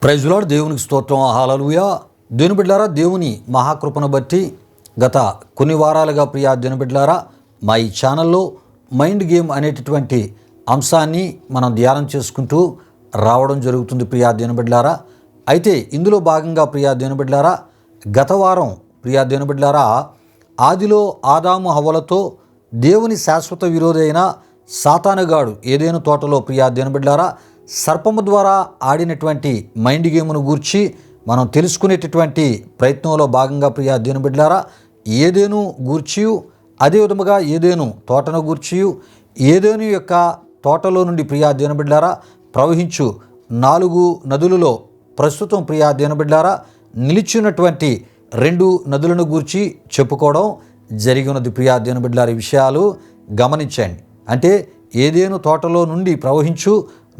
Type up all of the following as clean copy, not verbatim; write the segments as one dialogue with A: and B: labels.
A: Praise lord. దేవునికి స్తోత్రం. హల్లెలూయా. దేవుని బిడ్డలారా, దేవుని మహాకృపను బట్టి గత కొన్ని వారాలుగా ప్రియా దేవుని బిడ్డలారా, మా ఈ ఛానల్లో మైండ్ గేమ్ అనేటటువంటి అంశాన్ని మనం ధ్యానం చేసుకుంటూ రావడం జరుగుతుంది ప్రియా దేవుని బిడ్డలారా. అయితే ఇందులో భాగంగా ప్రియా దేవుని బిడ్డలారా, గత వారం ప్రియా దేవుని బిడ్డలారా, ఆదిలో ఆదాము హవ్వలతో దేవుని శాశ్వత విరోధి అయిన సాతానుగాడు ఏదైనా తోటలో ప్రియా దేవుని బిడ్డలారా సర్పము ద్వారా ఆడినటువంటి మైండ్ గేమ్ను గూర్చి మనం తెలుసుకునేటటువంటి ప్రయత్నంలో భాగంగా ప్రియా దేవుని బిడ్డలారా, ఏదేను గూర్చియు అదే విధముగా ఏదేను తోటను గూర్చియు ఏదేను యొక్క తోటలో నుండి ప్రియా దేవుని బిడ్డలారా ప్రవహించు 4 నదులలో ప్రస్తుతం ప్రియా దేవుని బిడ్డలారా నిలిచినటువంటి 2 నదులను గూర్చి చెప్పుకోవడం జరిగినది ప్రియా దేవుని బిడ్డలారా. ఈ విషయాలు గమనించండి. అంటే ఏదేను తోటలో నుండి ప్రవహించు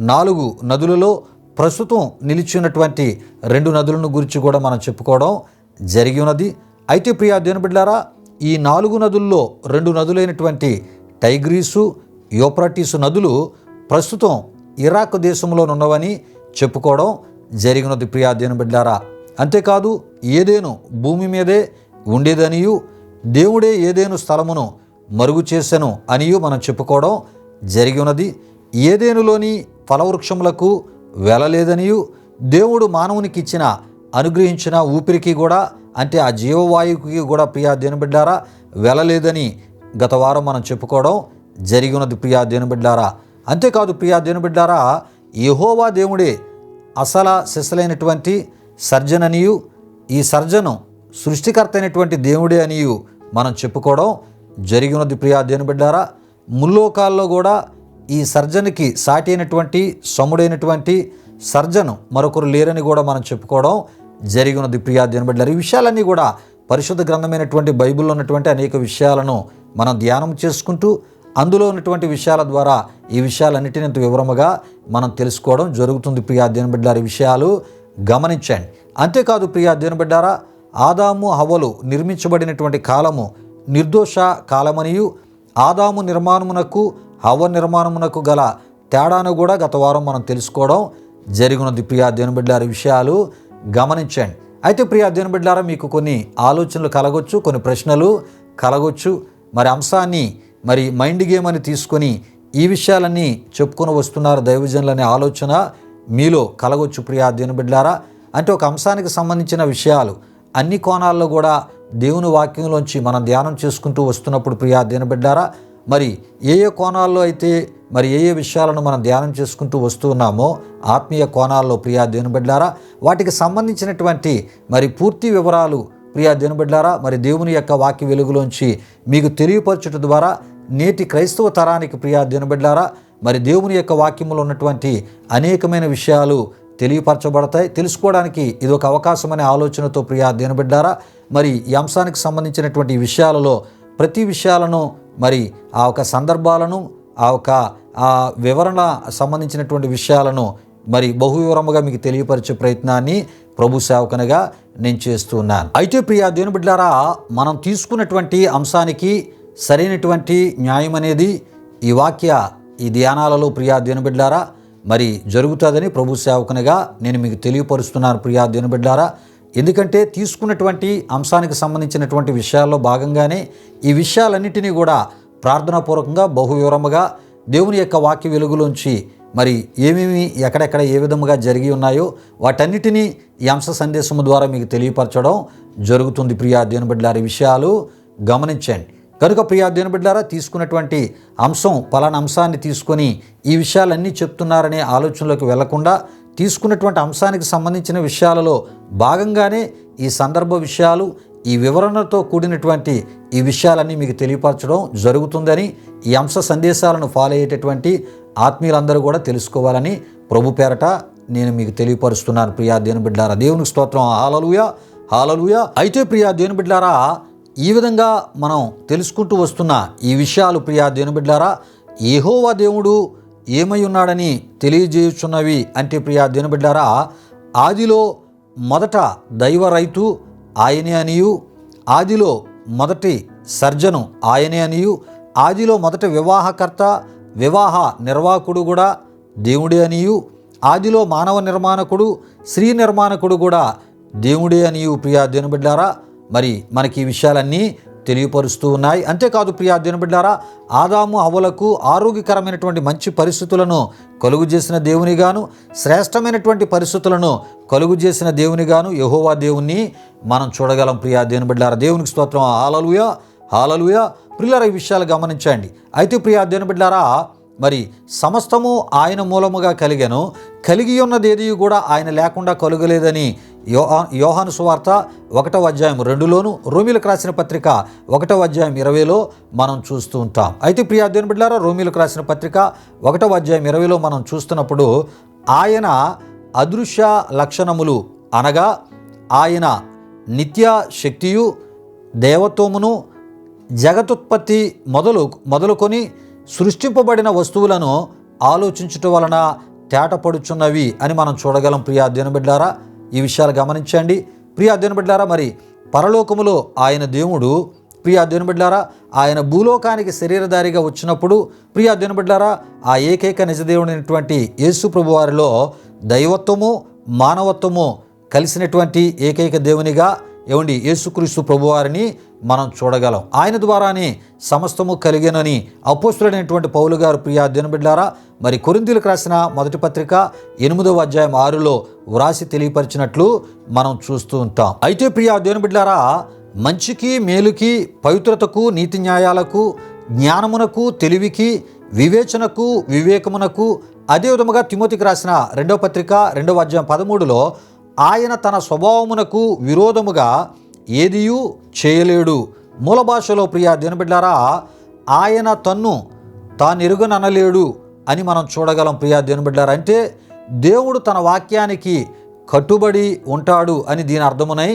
A: 4 నదులలో ప్రస్తుతం నిలిచినటువంటి 2 నదులను గురించి కూడా మనం చెప్పుకోవడం జరిగి ఉన్నది. అయితే ప్రియా దేవుని బిడ్డలారా, ఈ 4 నదుల్లో 2 నదులైనటువంటి టైగ్రీసు, యూఫ్రటీసు నదులు ప్రస్తుతం ఇరాక్ దేశంలో ఉన్నవని చెప్పుకోవడం జరిగినది ప్రియా దేవుని బిడ్డలారా. అంతేకాదు ఏదేను భూమి మీదే ఉండేదనియు దేవుడే ఏదేను స్థలమును మరుగు చేసెను అనియు మనం చెప్పుకోవడం జరిగి ఉన్నది. ఏదేనులోని ఫలవృక్షములకు వెళ్ళలేదనియు దేవుడు మానవునికి ఇచ్చిన అనుగ్రహించిన ఊపిరికి కూడా, అంటే ఆ జీవవాయువుకి కూడా ప్రియా దేవుని బిడ్డలారా వెళ్ళలేదని గత వారం మనం చెప్పుకోవడం జరిగి ఉన్నది ప్రియా దేవుని బిడ్డలారా. అంతేకాదు ప్రియా దేవుని బిడ్డలారా, యెహోవా దేవుడే సిసలైనటువంటి సర్జననియు ఈ సర్జను సృష్టికర్త అయినటువంటి దేవుడే అనియు మనం చెప్పుకోవడం జరిగి ఉన్నది ప్రియా దేవుని బిడ్డలారా. ముల్లోకాల్లో కూడా ఈ సర్జన్కి సాటి అయినటువంటి సముడైనటువంటి సర్జను మరొకరు లేరని కూడా మనం చెప్పుకోవడం జరిగి ఉన్నది ప్రియా దేవుని బిడ్డలారా. ఈ విషయాలన్నీ కూడా పరిశుద్ధ గ్రంథమైనటువంటి బైబిల్లో ఉన్నటువంటి అనేక విషయాలను మనం ధ్యానం చేసుకుంటూ అందులో ఉన్నటువంటి విషయాల ద్వారా ఈ విషయాలన్నిటిని ఇంత వివరముగా మనం తెలుసుకోవడం జరుగుతుంది ప్రియా దేవుని బిడ్డలారా. ఈ విషయాలు గమనించండి. అంతేకాదు ప్రియా దేవుని బిడ్డలారా, ఆదాము హవ్వలు నిర్మించబడినటువంటి కాలము నిర్దోష కాలమనియు ఆదాము నిర్మాణమునకు హవ్వ నిర్మాణమునకు గల తేడాను కూడా గత వారం మనం తెలుసుకోవడం జరిగినది ప్రియా దేవుని బిడ్డలారా. విషయాలు గమనించండి. అయితే ప్రియా దేవుని బిడ్డలారా, మీకు కొన్ని ఆలోచనలు కలగొచ్చు, కొన్ని ప్రశ్నలు కలగొచ్చు. మరి అంశాన్ని మైండ్ గేమ్ అని తీసుకొని ఈ విషయాలన్నీ చెప్పుకొని వస్తున్నారు దైవజనులనే ఆలోచన మీలో కలగొచ్చు ప్రియా దేవుని బిడ్డలారా. అంటే ఒక అంశానికి సంబంధించిన విషయాలు అన్ని కోణాల్లో కూడా దేవుని వాక్యంలోంచి మనం ధ్యానం చేసుకుంటూ వస్తున్నప్పుడు ప్రియా దేవుని బిడ్డలారా, మరి ఏ కోణాల్లో అయితే ఏ విషయాలను మనం ధ్యానం చేసుకుంటూ వస్తూ ఉన్నామో ఆత్మీయ కోణాల్లో ప్రియా దేవుని బిడ్డలారా వాటికి సంబంధించినటువంటి పూర్తి వివరాలు ప్రియా దేవుని బిడ్డలారా దేవుని యొక్క వాక్య వెలుగులోంచి మీకు తెలియపరచడం ద్వారా నేటి క్రైస్తవ తరానికి ప్రియా దేవుని బిడ్డలారా దేవుని యొక్క వాక్యంలో ఉన్నటువంటి అనేకమైన విషయాలు తెలియపరచబడతాయి. తెలుసుకోవడానికి ఇది ఒక అవకాశం అనే ఆలోచనతో ప్రియా దేవుని బిడ్డలారా ఈ అంశానికి సంబంధించినటువంటి విషయాలలో ప్రతి విషయాలను ఆ ఒక సందర్భాలను ఆ వివరణ సంబంధించినటువంటి విషయాలను బహు వివరముగా మీకు తెలియపరిచే ప్రయత్నాన్ని ప్రభు సేవకునిగా నేను చేస్తున్నాను. అయితే ప్రియా దేవుని బిడ్డలారా, మనం తీసుకున్నటువంటి అంశానికి సరైనటువంటి న్యాయం అనేది ఈ ధ్యానాలలో ప్రియా దేవుని బిడ్డలారా జరుగుతుందని ప్రభు సేవకునిగా నేను మీకు తెలియపరుస్తున్నాను ప్రియా దేవుని బిడ్డలారా. ఎందుకంటే తీసుకున్నటువంటి అంశానికి సంబంధించినటువంటి విషయాల్లో భాగంగానే ఈ విషయాలన్నిటినీ కూడా ప్రార్థనాపూర్వకంగా బహు వివరముగా దేవుని యొక్క వాక్య వెలుగులోంచి ఏమేమి ఎక్కడెక్కడ ఏ విధముగా జరిగి ఉన్నాయో వాటన్నిటినీ ఈ అంశ సందేశము ద్వారా మీకు తెలియపరచడం జరుగుతుంది ప్రియా దేవుని బిడ్డలారా. ఈ విషయాలు గమనించండి. కనుక ప్రియా దేవుని బిడ్డలారా, తీసుకున్నటువంటి అంశం పలానా అంశాన్ని తీసుకొని ఈ విషయాలన్నీ చెప్తున్నారనే ఆలోచనలోకి వెళ్లకుండా తీసుకున్నటువంటి అంశానికి సంబంధించిన విషయాలలో భాగంగానే ఈ సందర్భ విషయాలు ఈ వివరణతో కూడినటువంటి ఈ విషయాలన్నీ మీకు తెలియపరచడం జరుగుతుందని ఈ అంశ సందేశాలను ఫాలో అయ్యేటటువంటి ఆత్మీయులందరూ కూడా తెలుసుకోవాలని ప్రభు పేరట నేను మీకు తెలియపరుస్తున్నాను ప్రియా దేవుని బిడ్డలారా. దేవునికి స్తోత్రం. హల్లెలూయా, హల్లెలూయా. అయితే ప్రియా దేవుని బిడ్డలారా, ఈ విధంగా మనం తెలుసుకుంటూ వస్తున్న ఈ విషయాలు ప్రియా దేవుని బిడ్డలారా యెహోవా దేవుడు ఏమై ఉన్నాడని తెలియజేయుచున్నవి. అంటే ప్రియా దేవుని బిడ్డలారా, ఆదిలో మొదట దైవ రైతు ఆయనే అనియు, ఆదిలో మొదటి సర్జను ఆయనే అనియు, ఆదిలో మొదటి వివాహకర్త వివాహ నిర్వాహకుడు కూడా దేవుడే అనియు, ఆదిలో మానవ నిర్మాణకుడు స్త్రీ నిర్మాణకుడు కూడా దేవుడే అని ప్రియా దేవుని బిడ్డారా మరి మనకి ఈ విషయాలన్నీ తెలియపరుస్తూ ఉన్నాయి. అంతేకాదు ప్రియా దేవుని బిడ్డారా, ఆదాము హవ్వలకు ఆరోగ్యకరమైనటువంటి మంచి పరిస్థితులను కలుగు చేసిన దేవునిగాను, శ్రేష్టమైనటువంటి పరిస్థితులను కలుగు చేసిన దేవునిగాను యెహోవా దేవుణ్ణి మనం చూడగలం. ప్రియా దేవుని బిడ్డారా, దేవునికి స్తోత్రం. హల్లెలూయా, హల్లెలూయా. ప్రియులారా, ఈ విషయాలు గమనించండి. అయితే ప్రియా దేవుని బిడ్డారా, మరి సమస్తము ఆయన మూలముగా కలిగెను, కలిగి ఉన్నది ఏది కూడా ఆయన లేకుండా కలుగలేదని యోహాను సువార్త 1వ అధ్యాయం 2లోను, రోమీలకు రాసిన పత్రిక 1వ అధ్యాయం 20లో మనం చూస్తూ ఉంటాం. అయితే ప్రియా దేవుని బిడ్డలారా, రోమీలకు రాసిన పత్రిక 1వ అధ్యాయం 20లో మనం చూస్తున్నప్పుడు ఆయన అదృశ్య లక్షణములు అనగా ఆయన నిత్య శక్తియు దేవత్వమును జగతుత్పత్తి మొదలుకొని సృష్టింపబడిన వస్తువులను ఆలోచించుట వలన తేటపడుచున్నవి అని మనం చూడగలం. ప్రియా దేవుని బిడ్డలారా, ఈ విషయాలు గమనించండి. ప్రియా దేవుని బిడ్డలారా, మరి పరలోకములో ఆయన దేవుడు ప్రియా దేవుని బిడ్డలారా ఆయన భూలోకానికి శరీరధారిగా వచ్చినప్పుడు ప్రియా దేవుని బిడ్డలారా ఆ ఏకైక నిజదేవుడైనటువంటి యేసు ప్రభు వారిలో దైవత్వము మానవత్వము కలిసినటువంటి ఏకైక దేవునిగా యేసుక్రీస్తు ప్రభువారిని మనం చూడగలం. ఆయన ద్వారానే సమస్తము కలిగేనని అపోస్తులైనటువంటి పౌలు గారు ప్రియా దేవుని బిడ్డలారా మరి కొరింథీయులకు రాసిన మొదటి పత్రిక 8వ అధ్యాయం 6లో వ్రాసి తెలియపరిచినట్లు మనం చూస్తూ ఉంటాం. అయితే ప్రియా దేవుని బిడ్డలారా, మంచికి మేలుకి పవిత్రతకు నీతి న్యాయాలకు జ్ఞానమునకు తెలివికి వివేచనకు వివేకమునకు అదేవిధముగా తిమోతికి రాసిన 2వ పత్రిక 2వ అధ్యాయం 13లో ఆయన తన స్వభావమునకు విరోధముగా ఏదియూ చేయలేడు. మూల భాషలో ప్రియా దేవుని బిడ్డలారా ఆయన తానెరుగననలేడు అని మనం చూడగలం. ప్రియా దేవుని బిడ్డలారా, అంటే దేవుడు తన వాక్యానికి కట్టుబడి ఉంటాడు అని దీని అర్థమునై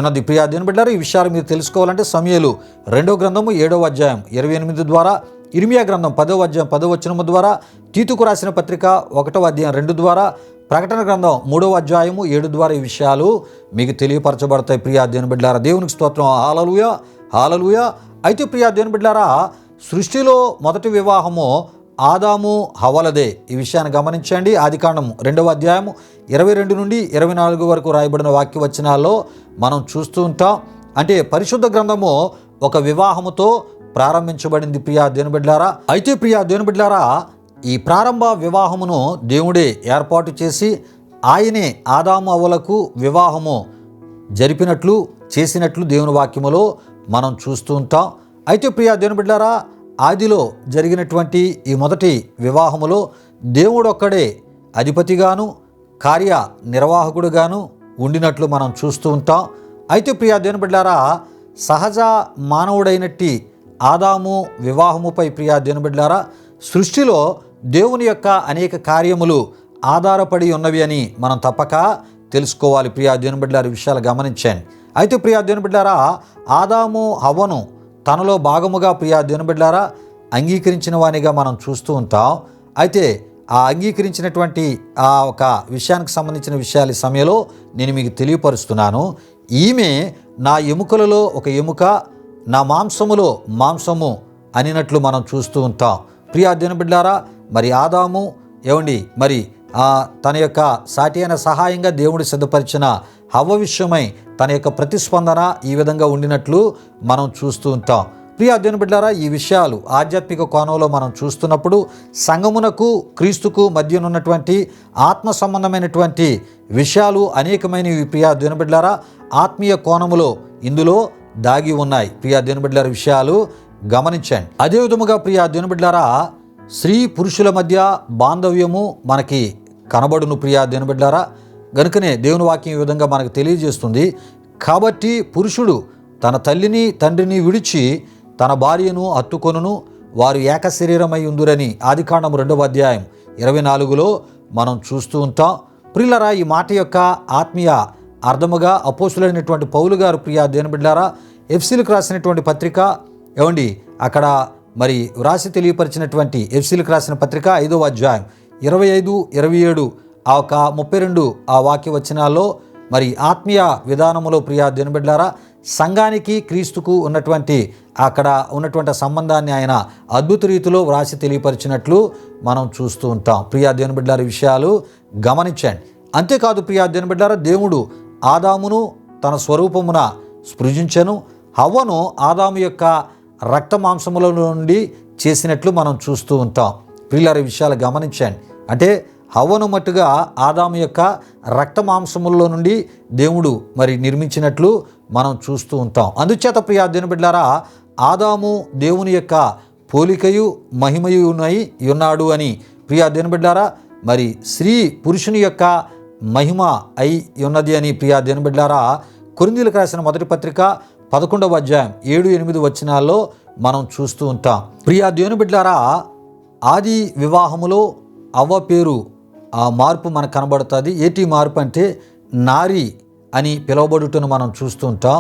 A: ఉన్నది. ప్రియా దేవుని బిడ్డలారా, ఈ విషయాలు మీరు తెలుసుకోవాలంటే సమూయేలు 2వ గ్రంథము 7వ అధ్యాయం 28 ద్వారా, ఇర్మియా గ్రంథం 10వ అధ్యాయం 10వ వచనము ద్వారా, తీతుకు రాసిన పత్రిక 1వ అధ్యాయం 2 ద్వారా, ప్రకటన గ్రంథం 3వ అధ్యాయము 7 ద్వారా ఈ విషయాలు మీకు తెలియపరచబడతాయి. ప్రియా దేవుని బిడ్డలారా, దేవునికి స్తోత్రం. హల్లెలూయా, హల్లెలూయా. అయితే ప్రియా దేవుని బిడ్డలారా, సృష్టిలో మొదటి వివాహము ఆదాము హవ్వలదే. ఈ విషయాన్ని గమనించండి. ఆదికాండం 2వ అధ్యాయము 22 నుండి 24 వరకు రాయబడిన వాక్య వచనాల్లో మనం చూస్తూ ఉంటాం. అంటే పరిశుద్ధ గ్రంథము ఒక వివాహముతో ప్రారంభించబడింది. ప్రియా దేవుని బిడ్డలారా, అయితే ప్రియా దేవుని బిడ్డలారా, ఈ ప్రారంభ వివాహమును దేవుడే ఏర్పాటు చేసి ఆయనే ఆదాము హవ్వలకు వివాహము జరిపినట్లు చేసినట్లు దేవుని వాక్యములో మనం చూస్తూ ఉంటాం. అయితే ప్రియా దేవుని బిడ్డలారా, ఆదిలో జరిగినటువంటి ఈ మొదటి వివాహములో దేవుడు ఒక్కడే అధిపతిగాను కార్య నిర్వాహకుడుగాను ఉండినట్లు మనం చూస్తూ ఉంటాం. అయితే ప్రియా దేవుని బిడ్డలారా, సహజ మానవుడైనట్టి ఆదాము వివాహముపై ప్రియా దేవుని బిడ్డలారా సృష్టిలో దేవుని యొక్క అనేక కార్యములు ఆధారపడి ఉన్నవి అని మనం తప్పక తెలుసుకోవాలి. ప్రియా దేవుని బిడ్డలారా, విషయాలు గమనించండి. అయితే ప్రియా దేవుని బిడ్డలారా, ఆదాము హవ్వను తనలో భాగముగా ప్రియా దేవుని బిడ్డలారా అంగీకరించిన వానిగా మనం చూస్తూ ఉంటాం. అయితే ఆ అంగీకరించినటువంటి ఆ ఒక విషయానికి సంబంధించిన విషయాలు ఈ సమయంలో నేను మీకు తెలియపరుస్తున్నాను. ఈమె నా ఎముకలలో ఒక ఎముక, నా మాంసములో మాంసము అనినట్లు మనం చూస్తూ ఉంటాం. ప్రియా దేవుని బిడ్డలారా, మరి ఆదాము మరి తన యొక్క సాటి అయిన సహాయంగా దేవుడు సిద్ధపరిచిన హవ్వ విషయమై తన యొక్క ప్రతిస్పందన ఈ విధంగా ఉండినట్లు మనం చూస్తూ ఉంటాం. ప్రియా దేవుని బిడ్డలారా, ఈ విషయాలు ఆధ్యాత్మిక కోణంలో మనం చూస్తున్నప్పుడు సంఘమునకు క్రీస్తుకు మధ్యనున్నటువంటి ఆత్మ సంబంధమైనటువంటి విషయాలు అనేకమైనవి. ప్రియా దేవుని బిడ్డలారా, ఆత్మీయ కోణములో ఇందులో దాగి ఉన్నాయి. ప్రియా దేవుని బిడ్డలారా, విషయాలు గమనించండి. అదే విధముగా ప్రియా దేవుని బిడ్డలారా, స్త్రీ పురుషుల మధ్య బాంధవ్యము మనకి కనబడును. ప్రియా దేవుని బిడ్డలారా, గనుకనే దేవుని వాక్యం ఈ విధంగా మనకు తెలియజేస్తుంది. కాబట్టి పురుషుడు తన తల్లిని తండ్రిని విడిచి తన భార్యను హత్తుకొనును, వారు ఏక శరీరమై ఉందురని ఆదికాండం 2వ అధ్యాయం 24లో మనం చూస్తూ ఉంటాం. ప్రియులారా, ఈ మాట యొక్క ఆత్మీయ అర్థముగా అపోస్తులైనటువంటి పౌలు గారు ప్రియా దేవుని బిడ్డలారా ఎఫెసీయులకు రాసినటువంటి పత్రిక అక్కడ మరి వ్రాసి తెలియపరిచినటువంటి ఎఫెసీయులకు రాసిన పత్రిక 5వ అధ్యాయం 25, 27 ఆ ఒక 32 ఆ వాక్య వచనాల్లో మరి ఆత్మీయ విధానములో ప్రియా దేవుని బిడ్డలారా సంఘానికి క్రీస్తుకు ఉన్నటువంటి అక్కడ ఉన్నటువంటి సంబంధాన్ని ఆయన అద్భుత రీతిలో వ్రాసి తెలియపరిచినట్లు మనం చూస్తూ ఉంటాం. ప్రియా దేవుని బిడ్డలారా, విషయాలు గమనించండి. అంతేకాదు ప్రియా దేవుని బిడ్డలారా, దేవుడు ఆదామును తన స్వరూపమున సృజించెను, హవ్వను ఆదాము యొక్క రక్త మాంసముల నుండి చేసినట్లు మనం చూస్తూ ఉంటాం. ప్రియులారా, ఈ విషయాలు గమనించండి. అంటే హవ్వను మట్టుగా ఆదాము యొక్క రక్త మాంసములలో నుండి దేవుడు మరి నిర్మించినట్లు మనం చూస్తూ ఉంటాం. అందుచేత ప్రియా దేవుని బిడ్డలారా, ఆదాము దేవుని యొక్క పోలికయు మహిమయు ఉన్నాడు అని ప్రియా దేవుని బిడ్డలారా, మరి స్త్రీ పురుషుని యొక్క మహిమ అయి ఉన్నది అని ప్రియా దేవుని బిడ్డలారా, కొరింథీయులకు రాసిన మొదటి పత్రిక 11వ అధ్యాయం 7-8 వచనాల్లో మనం చూస్తూ ఉంటాం. ప్రియా దేవుని బిడ్డలారా, ఆది వివాహములో అవ్వ పేరు ఆ మార్పు మనకు కనబడుతుంది. ఏటి మార్పు అంటే నారి అని పిలువబడుటను మనం చూస్తూ ఉంటాం.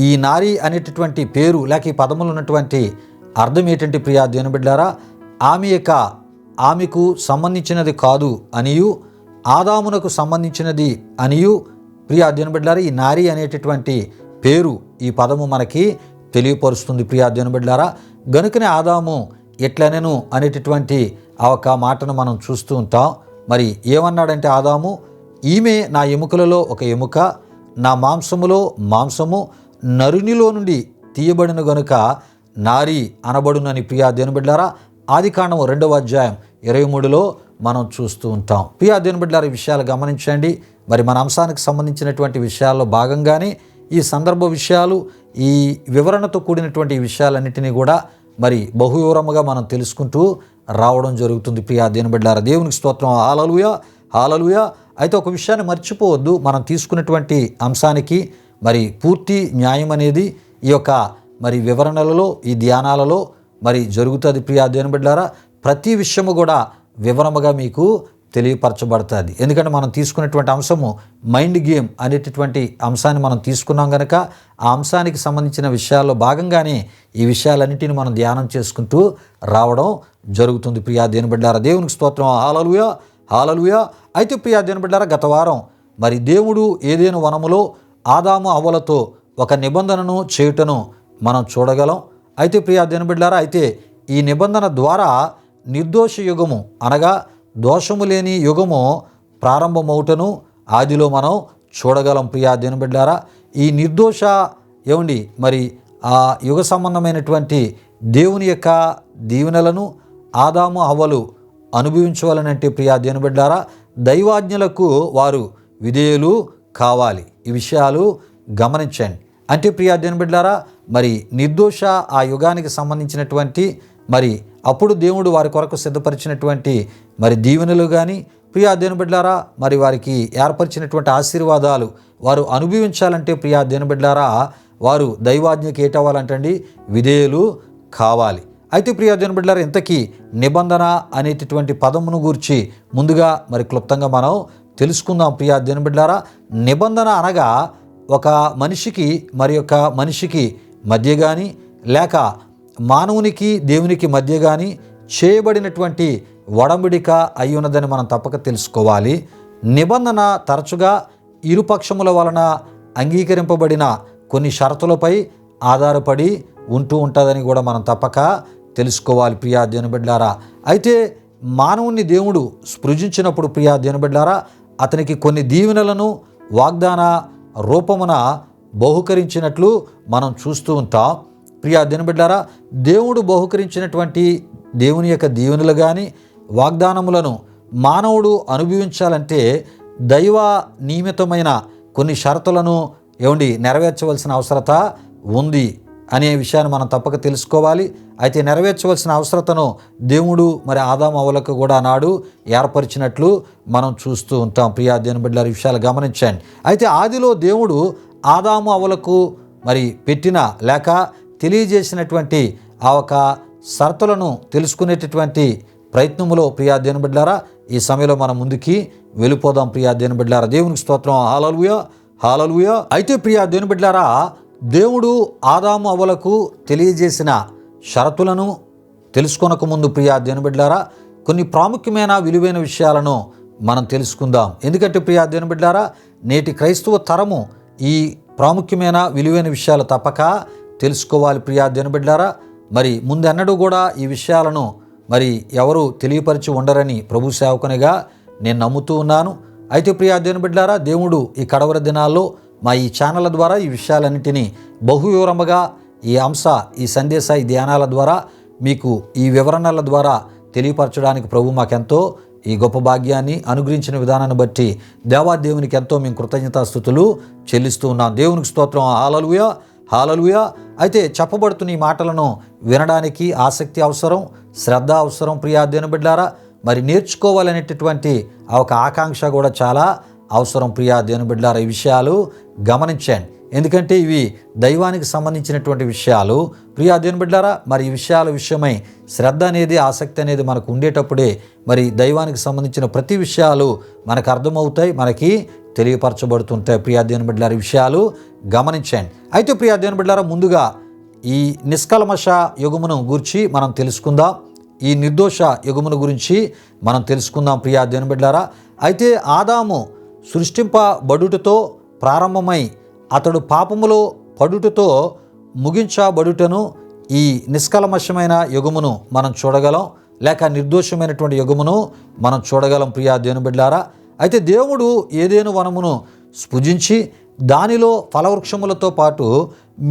A: ఈ నారి అనేటటువంటి పేరు లేక ఈ పదములు ఉన్నటువంటి అర్థం ఏంటంటే ప్రియా దేవుని బిడ్డలారా, ఆమెకు సంబంధించినది కాదు అనియు, ఆదామునకు సంబంధించినది అనియు ప్రియా దేవుని బిడ్డలారా, ఈ నారి అనేటటువంటి పేరు ఈ పదము మనకి తెలియపరుస్తుంది. ప్రియా దేవుని బిడ్డలారా, గనుకనే ఆదాము ఎట్లనెను అనేటటువంటి ఒక మాటను మనం చూస్తూ ఉంటాం. మరి ఏమన్నాడంటే ఆదాము, ఈమె నా ఎముకలలో ఒక ఎముక, నా మాంసములో మాంసము, నరునిలో నుండి తీయబడిన గనుక నారి అనబడునని ప్రియా దేవుని బిడ్డలారా, ఆదికాండము 2వ అధ్యాయం 23లో మనం చూస్తూ ఉంటాం. ప్రియా దేవుని బిడ్డలారా, ఈ విషయాలు గమనించండి. మరి మన అంశానికి సంబంధించినటువంటి విషయాల్లో భాగంగానే ఈ సందర్భ విషయాలు, ఈ వివరణతో కూడినటువంటి ఈ విషయాలన్నింటినీ కూడా మరి బహువివరముగా మనం తెలుసుకుంటూ రావడం జరుగుతుంది. ప్రియా దేవుని బిడ్డలారా, దేవునికి స్తోత్రం. హల్లెలూయా, హల్లెలూయా. అయితే ఒక విషయాన్ని మర్చిపోవద్దు, మనం తీసుకున్నటువంటి అంశానికి మరి పూర్తి న్యాయం అనేది ఈ యొక్క మరి వివరణలలో, ఈ ధ్యానాలలో మరి జరుగుతుంది. ప్రియా దేవుని బిడ్డలారా, ప్రతి విషయము కూడా వివరముగా మీకు తెలియపరచబడుతుంది. ఎందుకంటే మనం తీసుకున్నటువంటి అంశము మైండ్ గేమ్ అనేటటువంటి అంశాన్ని మనం తీసుకున్నాం కనుక ఆ అంశానికి సంబంధించిన విషయాల్లో భాగంగానే ఈ విషయాలన్నింటినీ మనం ధ్యానం చేసుకుంటూ రావడం జరుగుతుంది. ప్రియా దేవుని బిడ్డలారా, దేవునికి స్తోత్రం. హల్లెలూయా, హల్లెలూయా. అయితే ప్రియా దేవుని బిడ్డలారా, గత వారం మరి దేవుడు ఏదెను వనములో ఆదాము అవ్వలతో ఒక నిబంధనను చేయుటను మనం చూడగలం. అయితే ప్రియా దేవుని బిడ్డలారా, అయితే ఈ నిబంధన ద్వారా నిర్దోష యుగము అనగా దోషము లేని యుగము ప్రారంభమవుటను ఆదిలో మనం చూడగలం. ప్రియా దేవుని బిడ్డలారా, ఈ నిర్దోష మరి ఆ యుగ సంబంధమైనటువంటి దేవుని యొక్క దీవెనలను ఆదాము హవ్వలు అనుభవించవాలనంటే ప్రియా దేవుని బిడ్డలారా, దైవాజ్ఞలకు వారు విధేయులు కావాలి. ఈ విషయాలు గమనించండి. అంటే ప్రియా దేవుని బిడ్డలారా, మరి నిర్దోష ఆ యుగానికి సంబంధించినటువంటి మరి అప్పుడు దేవుడు వారి కొరకు సిద్ధపరిచినటువంటి మరి దీవెనలు కానీ ప్రియా దేవుని బిడ్డలారా, మరి వారికి ఏర్పరిచినటువంటి ఆశీర్వాదాలు వారు అనుభవించాలంటే ప్రియా దేవుని బిడ్డలారా, వారు దైవాజ్ఞకి ఏటవ్వాలంటండి విధేయులు కావాలి. అయితే ప్రియా దేవుని బిడ్డలారా, ఇంతకీ నిబంధన అనేటటువంటి పదమును గూర్చి ముందుగా మరి క్లుప్తంగా మనం తెలుసుకుందాం. ప్రియా దేవుని బిడ్డలారా, నిబంధన అనగా ఒక మనిషికి మరి ఒక మనిషికి మధ్య కానీ లేక మానవునికి దేవునికి మధ్య కానీ చేయబడినటువంటి ఒడంబడిక అయి ఉన్నదని మనం తప్పక తెలుసుకోవాలి. నిబంధన తరచుగా ఇరుపక్షముల వలన అంగీకరింపబడిన కొన్ని షరతులపై ఆధారపడి ఉంటుందని కూడా మనం తప్పక తెలుసుకోవాలి. ప్రియా దేవుని బిడ్డలారా, అయితే మానవుని దేవుడు సృజించినప్పుడు ప్రియా దేవుని బిడ్డలారా, అతనికి కొన్ని దీవెనలను వాగ్దాన రూపమున బహుకరించినట్లు మనం చూస్తూ ఉంటాం. ప్రియా దేవుని బిడ్డలారా, దేవుడు బహుకరించినటువంటి దేవుని యొక్క దీవెనలు కానీ వాగ్దానములను మానవుడు అనుభవించాలంటే దైవ నియమితమైన కొన్ని షరతులను నెరవేర్చవలసిన అవసరత ఉంది అనే విషయాన్ని మనం తప్పక తెలుసుకోవాలి. అయితే నెరవేర్చవలసిన అవసరతను దేవుడు మరి ఆదాము అవ్వలకు కూడా నాడు ఏర్పరిచినట్లు మనం చూస్తూ ఉంటాం. ప్రియా దేవుని బిడ్డలారా, ఈ విషయాలు గమనించండి. అయితే ఆదిలో దేవుడు ఆదాము అవ్వలకు మరి పెట్టిన లేక తెలియజేసినటువంటి ఆ ఒక షరతులను తెలుసుకునేటటువంటి ప్రయత్నములో ప్రియా దేవుని బిడ్డలారా, ఈ సమయంలో మనం ముందుకి వెళ్ళిపోదాం. ప్రియా దేవుని బిడ్డలారా, దేవునికి స్తోత్రం. హల్లెలూయా, హల్లెలూయా. అయితే ప్రియా దేవుని బిడ్డలారా, దేవుడు ఆదాము అవ్వలకు తెలియజేసిన షరతులను తెలుసుకొనక ముందు ప్రియా దేవుని బిడ్డలారా, కొన్ని ప్రాముఖ్యమైన విలువైన విషయాలను మనం తెలుసుకుందాం. ఎందుకంటే ప్రియా దేవుని బిడ్డలారా, నేటి క్రైస్తవ తరము ఈ ప్రాముఖ్యమైన విలువైన విషయాలు తప్పక తెలుసుకోవాలి. ప్రియా దేవుని బిడ్డలారా, మరి ముందెన్నడూ కూడా ఈ విషయాలను మరి ఎవరు తెలియపరిచి ఉండరని ప్రభు సేవకునిగా నేను నమ్ముతూ ఉన్నాను. అయితే ప్రియా దేవుని బిడ్డలారా, దేవుడు ఈ కడవరి దినాల్లో మా ఈ ఛానళ్ళ ద్వారా ఈ విషయాలన్నింటినీ బహువివరముగా ఈ సందేశ ఈ ధ్యానాల ద్వారా మీకు ఈ వివరణల ద్వారా తెలియపరచడానికి ప్రభు మాకెంతో ఈ గొప్ప భాగ్యాన్ని అనుగ్రహించిన విధానాన్ని బట్టి దేవాదేవునికి ఎంతో మేము కృతజ్ఞతాస్తుతులు చెల్లిస్తూ ఉన్నాం. దేవునికి స్తోత్రం. హల్లెలూయా, హల్లెలూయా. అయితే చెప్పబడుతున్న ఈ మాటలను వినడానికి ఆసక్తి అవసరం, శ్రద్ధ అవసరం ప్రియా దేవుని బిడ్డలారా. మరి నేర్చుకోవాలనేటటువంటి ఒక ఆకాంక్ష కూడా చాలా అవసరం ప్రియా దేవుని బిడ్డలారా. ఈ విషయాలు గమనించండి, ఎందుకంటే ఇవి దైవానికి సంబంధించినటువంటి విషయాలు ప్రియా దేవుని బిడ్డలారా. మరి ఈ విషయాల విషయమై శ్రద్ధ అనేది, ఆసక్తి అనేది మనకు ఉండేటప్పుడే మరి దైవానికి సంబంధించిన ప్రతి విషయాలు మనకు అర్థమవుతాయి, మనకి తెలియపరచబడుతుంటాయి ప్రియా దేవుని బిడ్డలారా. ఈ విషయాలు గమనించండి. అయితే ప్రియా దేవుని బిడ్డలారా, ముందుగా ఈ నిష్కల్మష యుగమును గురించి మనం తెలుసుకుందాం. ఈ నిర్దోష యుగమును గురించి మనం తెలుసుకుందాం ప్రియా దేవుని బిడ్డలారా. అయితే ఆదాము సృష్టింపబడుటతో ప్రారంభమై అతడు పాపములో పడుటతో ముగించబడుటను ఈ నిష్కల్మషమైన యుగమును మనం చూడగలం, లేక నిర్దోషమైనటువంటి యుగమును మనం చూడగలం ప్రియా దేవుని బిడ్డలారా. అయితే దేవుడు ఏదెను వనమును స్పృజించి దానిలో ఫలవృక్షములతో పాటు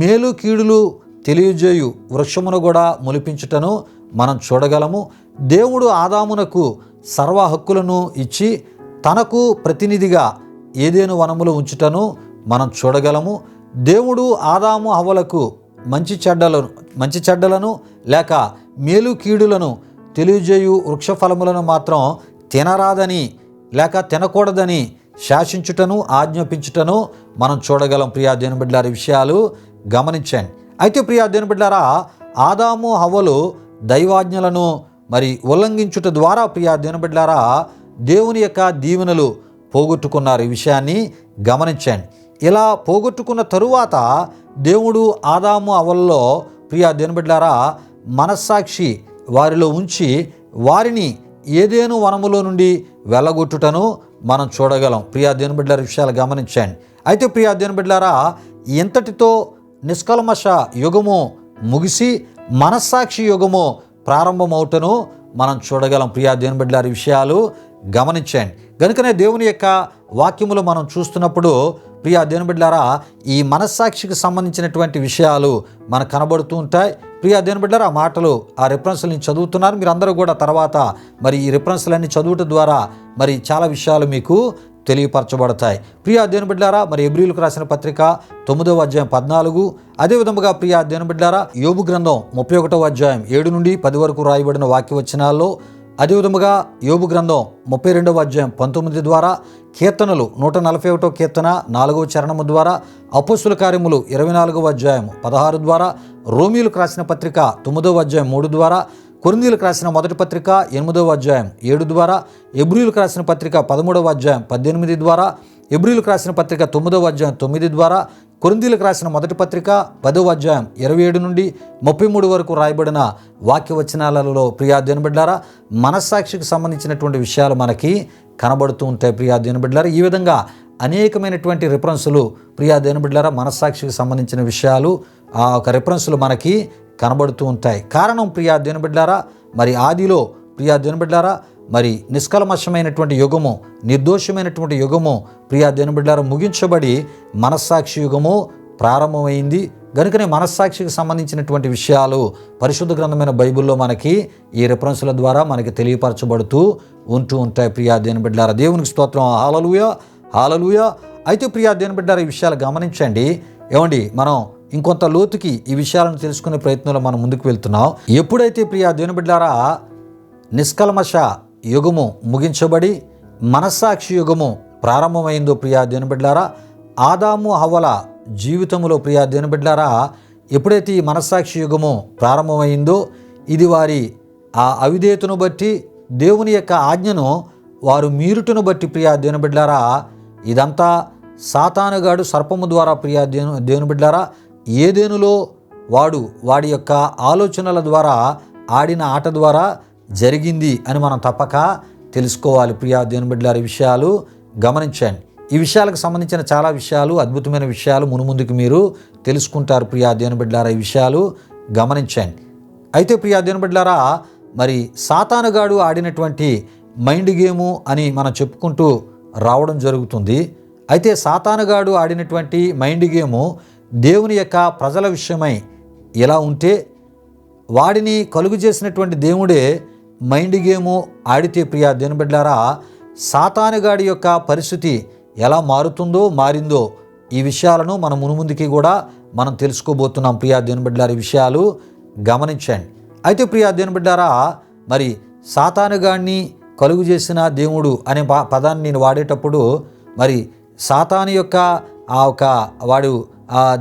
A: మేలు కీడులు తెలియజేయు వృక్షమును కూడా మొలిపించుటను మనం చూడగలము. దేవుడు ఆదామునకు సర్వ హక్కులను ఇచ్చి తనకు ప్రతినిధిగా ఏదెను వనములో ఉంచుటను మనం చూడగలము. దేవుడు ఆదాము హవ్వలకు మంచి చెడ్డలను లేక మేలు కీడులను తెలియజేయు వృక్ష ఫలములను మాత్రం తినరాదని లేక తినకూడదని శాసించుటను ఆజ్ఞాపించుటను మనం చూడగలం ప్రియా దేవుని బిడ్డలారా. విషయాలు గమనించండి. అయితే ప్రియా దేవుని బిడ్డలారా, ఆదాము హవ్వలు దైవాజ్ఞలను మరి ఉల్లంఘించుట ద్వారా ప్రియా దేవుని బిడ్డలారా దేవుని యొక్క దీవెనలు పోగొట్టుకున్నారు. ఈ విషయాన్ని గమనించండి. ఇలా పోగొట్టుకున్న తరువాత దేవుడు ఆదాము హవ్వలలో ప్రియా దేవుని బిడ్డలారా మనస్సాక్షి వారిలో ఉంచి వారిని ఏదెను వనములో నుండి వెళ్ళగొట్టుటను మనం చూడగలం ప్రియా దేవుని బిడ్డలారా. విషయాలు గమనించండి. అయితే ప్రియా దేవుని బిడ్డలారా, ఇంతటితో నిష్కల్మష యుగము ముగిసి మనస్సాక్షి యుగము ప్రారంభమవుటను మనం చూడగలం ప్రియా దేవుని బిడ్డలారా. విషయాలు గమనించండి. కనుకనే దేవుని యొక్క వాక్యములు మనం చూస్తున్నప్పుడు ప్రియా దేవుని బిడ్డలారా, ఈ మనస్సాక్షికి సంబంధించినటువంటి విషయాలు మనకు కనబడుతూ ఉంటాయి ప్రియా దేవుని బిడ్డలారా. ఆ మాటలు, ఆ రిఫరెన్స్లు నేను చదువుతున్నారు, మీరు అందరూ కూడా తర్వాత మరి ఈ రిఫరెన్స్లన్నీ చదువుట ద్వారా మరి చాలా విషయాలు మీకు తెలియపరచబడతాయి ప్రియా దేవుని బిడ్డలారా. మరి హెబ్రీయులకు రాసిన పత్రిక 9వ అధ్యాయం 14, అదేవిధముగా ప్రియా దేవుని బిడ్డలారా యోబు గ్రంథం 31వ అధ్యాయం 7 నుండి 10 వరకు రాయబడిన వాక్యవచనాల్లో, అదేవిధముగా యోబు గ్రంథం 32వ అధ్యాయం 19 ద్వారా, కీర్తనలు 141వ కీర్తన 4వ చరణము ద్వారా, అపోస్తుల కార్యములు 24వ అధ్యాయం 16 ద్వారా, రోమీయులకు రాసిన పత్రిక 9వ అధ్యాయం 3 ద్వారా, కొరింథీయులకు రాసిన మొదటి పత్రిక 8వ అధ్యాయం 7 ద్వారా, హెబ్రీయులకు రాసిన పత్రిక 13వ అధ్యాయం 18 ద్వారా, హెబ్రీయులకు రాసిన పత్రిక 9వ అధ్యాయం 9 ద్వారా, కొరింథీయులకు రాసిన మొదటి పత్రిక 10వ అధ్యాయం 27 నుండి 33 వరకు రాయబడిన వాక్యవచనాలలో ప్రియా దేవుని బిడ్డలారా మనస్సాక్షికి సంబంధించినటువంటి విషయాలు మనకి కనబడుతూ ఉంటాయి ప్రియా దేవుని బిడ్డలారా. ఈ విధంగా అనేకమైనటువంటి రిఫరెన్సులు ప్రియా దేవుని బిడ్డలారా మనస్సాక్షికి సంబంధించిన విషయాలు ఆ ఒక రిఫరెన్సులు మనకి కనబడుతూ ఉంటాయి. కారణం ప్రియా దేవుని బిడ్డలారా, మరి ఆదిలో ప్రియా దేవుని బిడ్డలారా మరి నిష్కల్మషమైనటువంటి యుగము, నిర్దోషమైనటువంటి యుగము ప్రియా దేవుని బిడ్డలారా ముగించబడి మనస్సాక్షి యుగము ప్రారంభమైంది. కనుకనే మనస్సాక్షికి సంబంధించినటువంటి విషయాలు పరిశుద్ధ గ్రంథమైన బైబిల్లో మనకి ఈ రిఫరెన్సుల ద్వారా మనకి తెలియపరచబడుతూ ఉంటూ ఉంటాయి ప్రియా దేవుని బిడ్డలారా. దేవునికి స్తోత్రం. హల్లెలూయా, హల్లెలూయా. అయితే ప్రియా దేవుని బిడ్డలారా ఈ విషయాలు గమనించండి. ఏమండి, మనం ఇంకొంత లోతుకి ఈ విషయాలను తెలుసుకునే ప్రయత్నంలో మనం ముందుకు వెళ్తున్నాం. ఎప్పుడైతే ప్రియా దేవుని బిడ్డలారా నిష్కల్మష యుగము ముగించబడి మనస్సాక్షి యుగము ప్రారంభమైందో ప్రియా దేవుని బిడ్డలారా, ఆదాము హవ్వల జీవితంలో ప్రియా దేవుని బిడ్డలారా ఎప్పుడైతే ఈ మనస్సాక్షి యుగము ప్రారంభమైందో ఇది వారి ఆ అవిధేయతను బట్టి, దేవుని యొక్క ఆజ్ఞను వారు మీరుటను బట్టి ప్రియా దేవుని బిడ్డలారా ఇదంతా సాతానుగాడు సర్పము ద్వారా ప్రియా దేవుని బిడ్డలారా ఏదెనులో వాడి యొక్క ఆలోచనల ద్వారా ఆడిన ఆట ద్వారా జరిగింది అని మనం తప్పక తెలుసుకోవాలి ప్రియా దేవుని బిడ్డలారా. ఈ విషయాలు గమనించండి. ఈ విషయాలకు సంబంధించిన చాలా విషయాలు, అద్భుతమైన విషయాలు మునుముందుకు మీరు తెలుసుకుంటారు ప్రియా దేవుని బిడ్డలారా. ఈ విషయాలు గమనించండి. అయితే ప్రియా దేవుని బిడ్డలారా మరి సాతానుగాడు ఆడినటువంటి మైండ్ గేము అని మనం చెప్పుకుంటూ రావడం జరుగుతుంది. అయితే సాతానుగాడు ఆడినటువంటి మైండ్ గేము దేవుని యొక్క ప్రజల విషయమై ఎలా ఉంటే, వాడిని కలుగు చేసినటువంటి దేవుడే మైండ్ గేము ఆడితే ప్రియా దేవుని బిడ్డలారా, సాతానుగాడి యొక్క పరిస్థితి ఎలా మారిందో ఈ విషయాలను మనం మునుముందుకి కూడా మనం తెలుసుకోబోతున్నాం. ప్రియా దేవుని బిడ్డలారా, ఈ విషయాలు గమనించండి. అయితే ప్రియా దేవుని బిడ్డలారా, మరి సాతానుగాడిని కలుగు చేసిన దేవుడు అనే పదాన్ని నేను వాడేటప్పుడు, మరి సాతాను యొక్క వాడు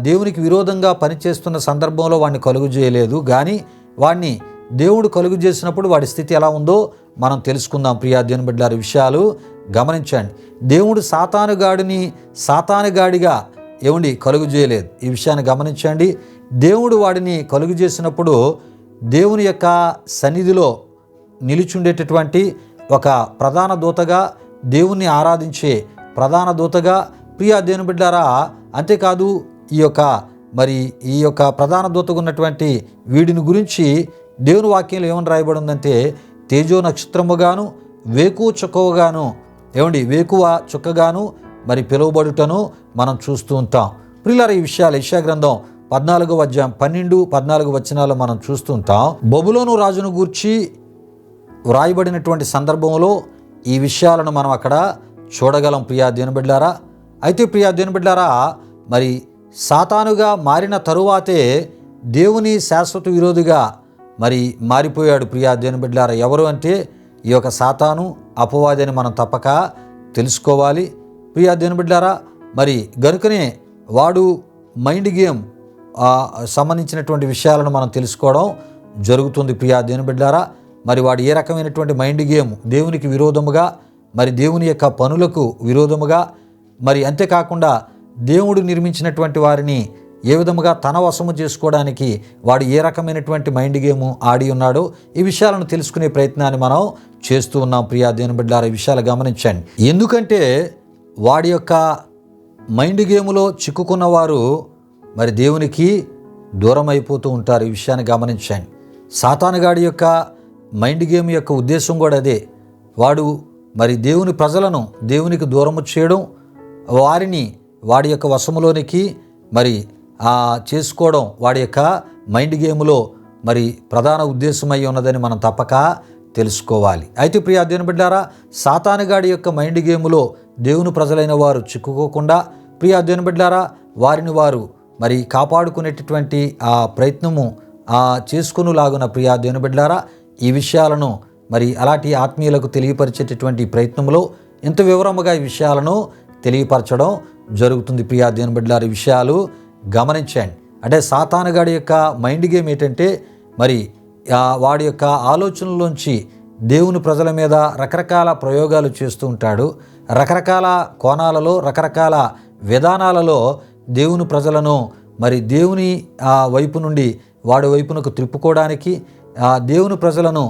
A: దేవునికి విరోధంగా పనిచేస్తున్న సందర్భంలో వాడిని కలుగు చేయలేదు, కానీ వాడిని దేవుడు కలుగు చేసినప్పుడు వాడి స్థితి ఎలా ఉందో మనం తెలుసుకుందాం. ప్రియా దేవుని బిడ్డలారా, విషయాలు గమనించండి. దేవుడు సాతానుగాడిగా కలుగు చేయలేదు. ఈ విషయాన్ని గమనించండి. దేవుడు వాడిని కలుగు చేసినప్పుడు దేవుని యొక్క సన్నిధిలో నిలిచుండేటటువంటి ఒక ప్రధాన దూతగా, దేవుణ్ణి ఆరాధించే ప్రధాన దూతగా ప్రియా దేవుని బిడ్డలారా, అంతేకాదు ఈ యొక్క ప్రధాన దూతగా ఉన్నటువంటి వీడిని గురించి దేవుని వాక్యంలో ఏమని రాయబడి ఉందంటే, తేజో నక్షత్రముగాను వేకువ చుక్కగాను మరి పిలువబడుటను మనం చూస్తూ ఉంటాం. ప్రియులారా, ఈ విషయాలు యెషయా గ్రంథం 14వ అధ్యాయం 12-14 వచనాలు మనం చూస్తూ ఉంటాం. బబులోను రాజును గూర్చి వ్రాయబడినటువంటి సందర్భంలో ఈ విషయాలను మనం అక్కడ చూడగలం. ప్రియా దేవుని బిడ్డలారా, అయితే ప్రియా దేవుని బిడ్డలారా, మరి సాతానుగా మారిన తరువాతే దేవుని శాశ్వత విరోధిగా మరి మారిపోయాడు. ప్రియా దేవుని బిడ్డలారా, ఎవరు అంటే ఈ యొక్క సాతాను, అపవాది అని మనం తప్పక తెలుసుకోవాలి. ప్రియా దేవుని బిడ్డలారా, మరి గనుకనే వాడు మైండ్ గేమ్ సంబంధించినటువంటి విషయాలను మనం తెలుసుకోవడం జరుగుతుంది. ప్రియా దేవుని బిడ్డలారా, మరి వాడు ఏ రకమైనటువంటి మైండ్ గేమ్ దేవునికి విరోధముగా, మరి దేవుని యొక్క పనులకు విరోధముగా, మరి అంతేకాకుండా దేవుడు నిర్మించినటువంటి వారిని ఏ విధముగా తన వశము చేసుకోవడానికి వాడు ఏ రకమైనటువంటి మైండ్ గేము ఆడి ఉన్నాడో ఈ విషయాలను తెలుసుకునే ప్రయత్నాన్ని మనం చేస్తూ ఉన్నాం. ప్రియా దేవుని బిడ్డలారా, ఈ విషయాలు గమనించండి. ఎందుకంటే వాడి యొక్క మైండ్ గేములో చిక్కుకున్న వారు మరి దేవునికి దూరం అయిపోతూ ఉంటారు. ఈ విషయాన్ని గమనించండి. సాతానుగాడి యొక్క మైండ్ గేమ్ యొక్క ఉద్దేశం కూడా అదే. వాడు మరి దేవుని ప్రజలను దేవునికి దూరము చేయడం, వారిని వాడి యొక్క వశములోనికి మరి చేసుకోవడం వాడి యొక్క మైండ్ గేములో మరి ప్రధాన ఉద్దేశమై ఉన్నదని మనం తప్పక తెలుసుకోవాలి. అయితే ప్రియా దేవుని బిడ్డలారా, సాతానుగాడి యొక్క మైండ్ గేములో దేవుని ప్రజలైన వారు చిక్కుకోకుండా ప్రియా దేవుని బిడ్డలారా, వారిని వారు మరి కాపాడుకునేటటువంటి ప్రయత్నము చేసుకునేలాగున ప్రియా దేవుని బిడ్డలారా, ఈ విషయాలను మరి అలాంటి ఆత్మీయులకు తెలియపరిచేటటువంటి ప్రయత్నంలో ఇంత వివరముగా ఈ విషయాలను తెలియపరచడం జరుగుతుంది. ప్రియా దేవుని బిడ్డలారా, ఈ విషయాలు గమనించండి. అంటే సాతానుగాడి యొక్క మైండ్ గేమ్ ఏంటంటే, మరి వాడి యొక్క ఆలోచనలోంచి దేవుని ప్రజల మీద రకరకాల ప్రయోగాలు చేస్తూ ఉంటాడు. రకరకాల కోణాలలో, రకరకాల విధానాలలో దేవుని ప్రజలను మరి దేవుని వైపు నుండి వాడి వైపునకు త్రిప్పుకోవడానికి, దేవుని ప్రజలను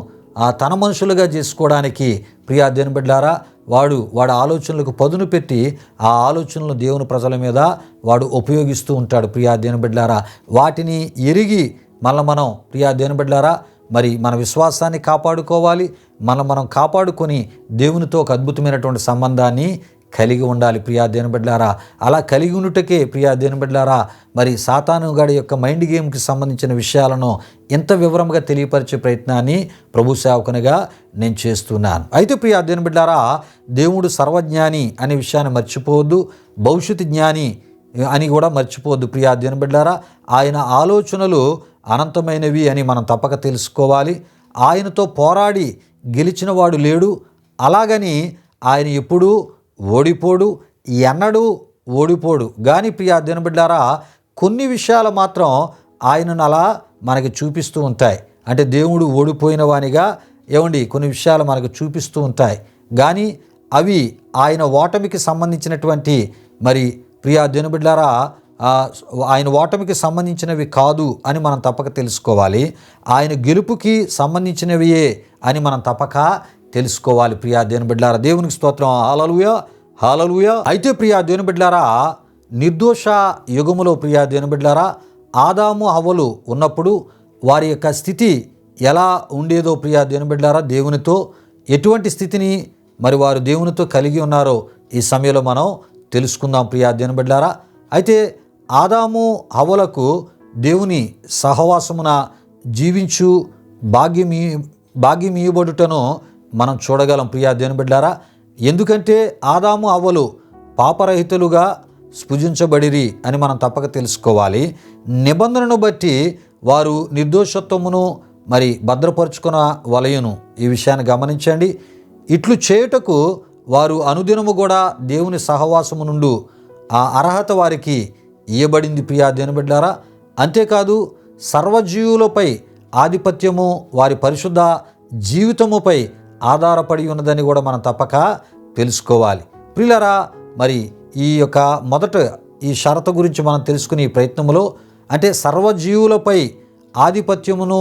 A: తన మనుషులుగా చేసుకోవడానికి ప్రియా దేవుని బిడ్డలారా, వాడు ఆలోచనలకు పదును పెట్టి ఆ ఆలోచనలు దేవుని ప్రజల మీద వాడు ఉపయోగిస్తూ ఉంటాడు. ప్రియా దేవుని బిడ్డలారా, వాటిని ఎరిగి మనం ప్రియా దేవుని బిడ్డలారా, మరి మన విశ్వాసాన్ని కాపాడుకోవాలి. మనం కాపాడుకొని దేవునితో ఒక అద్భుతమైనటువంటి సంబంధాన్ని కలిగి ఉండాలి. ప్రియా దేవుని బిడ్డలారా, అలా కలిగి ఉండుటకే ప్రియా దేవుని బిడ్డలారా, మరి సాతానుగాడి యొక్క మైండ్ గేమ్కి సంబంధించిన విషయాలను ఎంత వివరంగా తెలియపరిచే ప్రయత్నాన్ని ప్రభు సేవకునిగా నేను చేస్తున్నాను. అయితే ప్రియా దేవుని బిడ్డలారా, దేవుడు సర్వజ్ఞాని అనే విషయాన్ని మర్చిపోవద్దు, భవిష్యత్తు జ్ఞాని అని కూడా మర్చిపోవద్దు. ప్రియా దేవుని బిడ్డలారా, ఆయన ఆలోచనలు అనంతమైనవి అని మనం తప్పక తెలుసుకోవాలి. ఆయనతో పోరాడి గెలిచిన వాడు లేడు, అలాగని ఆయన ఎప్పుడూ ఓడిపోడు, ఎన్నడూ ఓడిపోడు. కానీ ప్రియా దేవుని బిడ్డలారా, కొన్ని విషయాలు మాత్రం ఆయనను అలా మనకి చూపిస్తూ ఉంటాయి. అంటే దేవుడు ఓడిపోయిన వానిగా కొన్ని విషయాలు మనకు చూపిస్తూ ఉంటాయి, కానీ అవి ఆయన ఓటమికి సంబంధించినటువంటి మరి ప్రియా దేవుని బిడ్డలారా, ఆయన ఓటమికి సంబంధించినవి కాదు అని మనం తప్పక తెలుసుకోవాలి. ఆయన గెలుపుకి సంబంధించినవియే అని మనం తప్పక తెలుసుకోవాలి. ప్రియా దేవుని బిడ్డలారా, దేవునికి స్తోత్రం. హల్లెలూయా, హల్లెలూయా. అయితే ప్రియా దేవుని బిడ్డలారా, నిర్దోష యుగములో ప్రియా దేవుని బిడ్డలారా, ఆదాము హవ్వలు ఉన్నప్పుడు వారి యొక్క స్థితి ఎలా ఉండేదో ప్రియా దేవుని బిడ్డలారా, దేవునితో ఎటువంటి స్థితిని మరి వారు దేవునితో కలిగి ఉన్నారో ఈ సమయంలో మనం తెలుసుకుందాం ప్రియా దేవుని బిడ్డలారా. అయితే ఆదాము హవ్వలకు దేవుని సహవాసమున జీవించు భాగ్యం ఇవ్వబడుటను మనం చూడగలం ప్రియా దేవుని బిడ్డలారా. ఎందుకంటే ఆదాము హవ్వలు పాపరహితులుగా స్పృజించబడిరి అని మనం తప్పక తెలుసుకోవాలి. నిబంధనను బట్టి వారు నిర్దోషత్వమును మరి భద్రపరుచుకున్న వలయును. ఈ విషయాన్ని గమనించండి. ఇట్లు చేయుటకు వారు అనుదినము కూడా దేవుని సహవాసము నుండి ఆ అర్హత వారికి ఇయ్యబడింది ప్రియా దేవుని బిడ్డలారా. అంతేకాదు సర్వజీవులపై ఆధిపత్యము వారి పరిశుద్ధ జీవితముపై ఆధారపడి ఉన్నదని కూడా మనం తప్పక తెలుసుకోవాలి ప్రియులారా. మరి ఈ యొక్క మొదట ఈ షరతు గురించి మనం తెలుసుకునే ఈ ప్రయత్నంలో అంటే సర్వజీవులపై ఆధిపత్యమును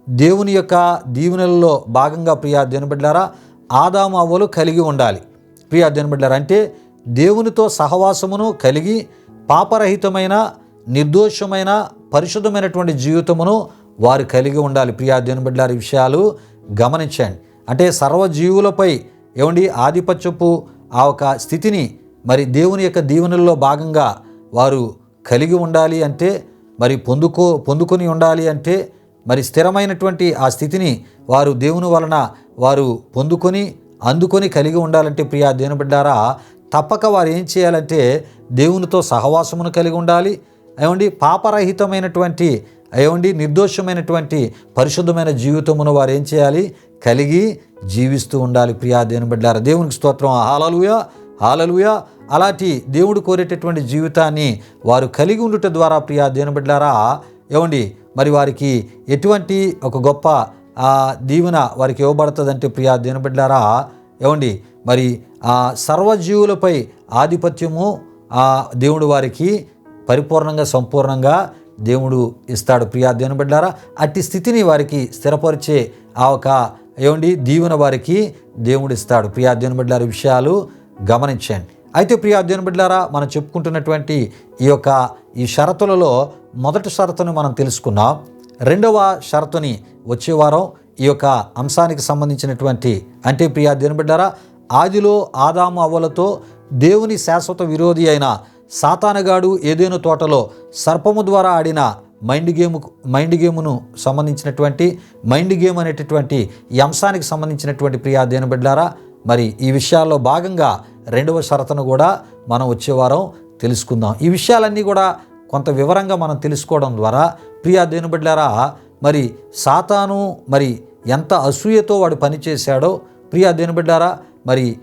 A: దేవుని యొక్క దీవెనలలో భాగంగా ప్రియా దేవుని బిడ్డలారా ఆదాము హవ్వలు కలిగి ఉండాలి. ప్రియా దేవుని బిడ్డలారా, అంటే దేవునితో సహవాసమును కలిగి పాపరహితమైన నిర్దోషమైన పరిశుద్ధమైనటువంటి జీవితమును వారు కలిగి ఉండాలి. ప్రియా దేవుని బిడ్డలారా, ఈ విషయాలు గమనించండి. అంటే సర్వజీవులపై ఆధిపత్యపు ఆ ఒక స్థితిని మరి దేవుని యొక్క దీవెనల్లో భాగంగా వారు కలిగి ఉండాలి. అంటే మరి పొందుకొని ఉండాలి. అంటే మరి స్థిరమైనటువంటి ఆ స్థితిని వారు దేవుని వలన వారు అందుకొని కలిగి ఉండాలంటే ప్రియా దేవుని బిడ్డలారా తప్పక వారు ఏం చేయాలంటే దేవునితో సహవాసమును కలిగి ఉండాలి. పాపరహితమైనటువంటి నిర్దోషమైనటువంటి పరిశుద్ధమైన జీవితమును వారు ఏం చేయాలి? కలిగి జీవిస్తూ ఉండాలి. ప్రియా దేవుని బిడ్డలారా, దేవునికి స్తోత్రం. హల్లెలూయా, హల్లెలూయా. అలాంటి దేవుడు కోరేటటువంటి జీవితాన్ని వారు కలిగి ఉండుట ద్వారా ప్రియా దేవుని బిడ్డలారా మరి వారికి ఎటువంటి ఒక గొప్ప దీవెన వారికి ఇవ్వబడుతుందంటే ప్రియా దేవుని బిడ్డలారా మరి సర్వజీవులపై ఆధిపత్యము దేవుడు వారికి పరిపూర్ణంగా సంపూర్ణంగా దేవుడు ఇస్తాడు. ప్రియా దేవుని బిడ్డలారా, అట్టి స్థితిని వారికి స్థిరపరిచే ఆ ఒక దీవెన వారికి దేవుడు ఇస్తాడు. ప్రియా దేవుని బిడ్డలారా, విషయాలు గమనించండి. అయితే ప్రియా దేవుని బిడ్డలారా, మనం చెప్పుకుంటున్నటువంటి ఈ షరతులలో మొదటి షరతుని మనం తెలుసుకున్నాం. రెండవ షరతుని వచ్చే వారం ఈ యొక్క అంశానికి సంబంధించినటువంటి అంటే ప్రియా దేవుని బిడ్డలారా ఆదిలో ఆదాము హవ్వలతో దేవుని శాశ్వత విరోధి అయిన సాతానుగాడు ఏదెను తోటలో సర్పము ద్వారా ఆడిన మైండ్ గేమును సంబంధించినటువంటి మైండ్ గేమ్ అనేటటువంటి ఈ అంశానికి సంబంధించినటువంటి ప్రియా దేవుని బిడ్డలారా మరి ఈ విషయాల్లో భాగంగా రెండవ షరతును కూడా మనం వచ్చే వారం తెలుసుకుందాం. ఈ విషయాలన్నీ కూడా కొంత వివరంగా మనం తెలుసుకోవడం ద్వారా ప్రియా దేవుని బిడ్డలారా మరి సాతాను మరి ఎంత అసూయతో వాడు పనిచేశాడో ప్రియా దేవుని బిడ్డలారా మరి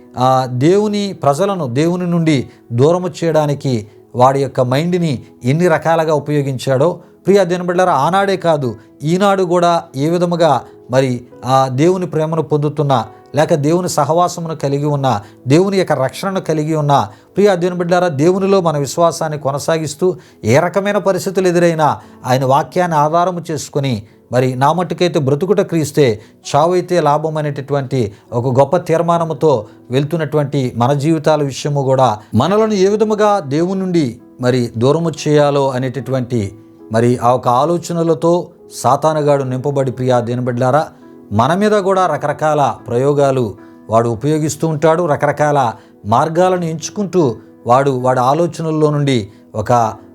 A: దేవుని ప్రజలను దేవుని నుండి దూరము చేయడానికి వాడి యొక్క మైండ్ని ఎన్ని రకాలుగా ఉపయోగించాడో ప్రియా దేవుని బిడ్డలారా ఆనాడే కాదు ఈనాడు కూడా ఏ విధముగా మరి దేవుని ప్రేమను పొందుతున్న లేక దేవుని సహవాసమును కలిగి ఉన్న దేవుని యొక్క రక్షణను కలిగి ఉన్న ప్రియా దేవుని బిడ్డలారా దేవునిలో మన విశ్వాసాన్ని కొనసాగిస్తూ ఏ రకమైన పరిస్థితులు ఎదురైనా ఆయన వాక్యాన్ని ఆధారము చేసుకొని మరి నా మట్టుకైతే బ్రతుకుట క్రీస్తే చావైతే లాభం అనేటటువంటి ఒక గొప్ప తీర్మానముతో వెళ్తున్నటువంటి మన జీవితాల విషయము కూడా మనలను ఏ విధముగా దేవుని నుండి మరి దూరము చేయాలో అనేటటువంటి మరి ఆ ఒక ఆలోచనలతో సాతానుగాడు నింపబడి ప్రియా దేవుని బిడ్డలారా మన మీద కూడా రకరకాల ప్రయోగాలు వాడు ఉపయోగిస్తూ ఉంటాడు. రకరకాల మార్గాలను ఎంచుకుంటూ వాడి ఆలోచనల్లో నుండి ఒక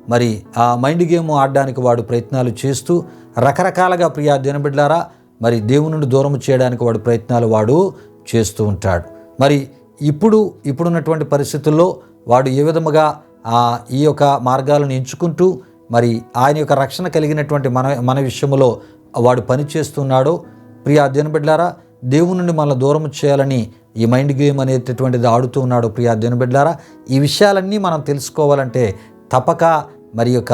A: మరి ఆ మైండ్ గేమ్ ఆడడానికి వాడు ప్రయత్నాలు చేస్తూ రకరకాలుగా ప్రియా దేవుని బిడ్డలారా మరి దేవుని నుండి దూరం చేయడానికి వాడు చేస్తూ ఉంటాడు. మరి ఇప్పుడున్నటువంటి పరిస్థితుల్లో వాడు ఏ విధముగా ఈ యొక్క మార్గాలను ఎంచుకుంటూ మరి ఆయన యొక్క రక్షణ కలిగినటువంటి మన విషయంలో వాడు పనిచేస్తున్నాడో ప్రియా దేవుని బిడ్డలారా దేవుని నుండి మనల్ని దూరం చేయాలని ఈ మైండ్ గేమ్ అనేటటువంటిది ఆడుతూ ఉన్నాడు. ప్రియా దేవుని బిడ్డలారా ఈ విషయాలన్నీ మనం తెలుసుకోవాలంటే తప్పక మరి యొక్క